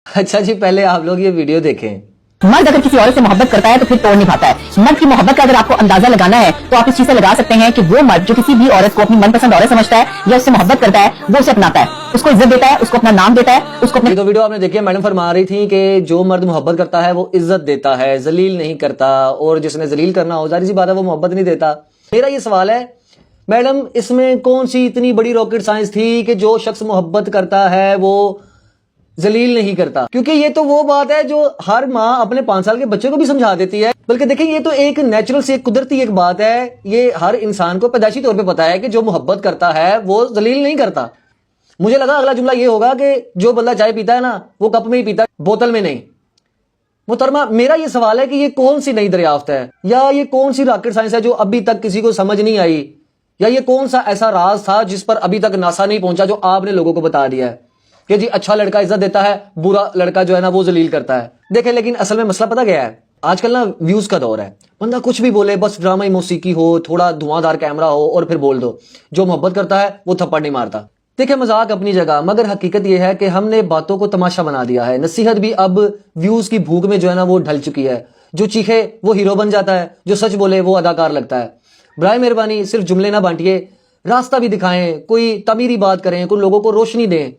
अच्छा जी, पहले आप लोग ये वीडियो देखें। मर्द अगर किसी औरत से मोहब्बत करता है तो फिर तोड़ नहीं पाता है। मर्द की मोहब्बत का अगर आपको अंदाजा लगाना है तो आप इस चीज से लगा सकते हैं कि वो मर्द जो किसी भी औरत को अपनी मनपसंद औरत समझता है या उससे मोहब्बत करता है, वो उसे अपनाता है, उसको इज्जत देता है, उसको अपना नाम देता है, उसको अपने। ये तो वीडियो आपने देखी है, मैडम फरमा रही थी कि जो मर्द मोहब्बत करता है वो इज्जत देता है, जलील नहीं करता, और जिसने जलील करना हो जाहिर सी बात है वो मोहब्बत नहीं देता। मेरा ये सवाल है मैडम, इसमें कौन सी इतनी बड़ी रॉकेट साइंस थी कि जो शख्स मोहब्बत करता है वो जलील नहीं करता? क्योंकि ये तो वो बात है जो हर माँ अपने 5 साल के बच्चे को भी समझा देती है। बल्कि देखिए, ये तो एक नेचुरल से, एक कुदरती एक बात है, ये हर इंसान को पैदाइशी तौर पे पता है कि जो मोहब्बत करता है वो जलील नहीं करता। मुझे लगा अगला जुमला ये होगा कि जो बंदा चाय पीता है ना वो कप में ही पीता है, बोतल में नहीं। मुहतरमा, मेरा ये सवाल है कि ये कौन सी नई दरियाफ्त है, या ये कौन सी रॉकेट साइंस है जो अभी तक किसी को समझ नहीं आई, या ये कौन सा ऐसा राज था जिस पर अभी तक नासा नहीं पहुंचा जो आपने लोगों को बता दिया है कि जी अच्छा लड़का इज्जत देता है, बुरा लड़का जो है ना वो जलील करता है। देखें, लेकिन असल में मसला पता क्या है, आजकल ना व्यूज का दौर है, बंदा कुछ भी बोले, बस ड्रामा मौसीकी हो, थोड़ा धुआंधार कैमरा हो और फिर बोल दो। जो मोहब्बत करता है वो थप्पड़ नहीं मारता। देखिए, मजाक अपनी जगह, मगर हकीकत यह है कि हमने बातों को तमाशा बना दिया है। नसीहत भी अब व्यूज की भूख में जो है ना वो ढल चुकी है। जो चीखे वो हीरो बन जाता है, जो सच बोले वो अदाकार लगता है। बराए मेहरबानी सिर्फ जुमले ना बांटिए, रास्ता भी दिखाएं, कोई तमीरी बात करें, कोई लोगों को रोशनी दें।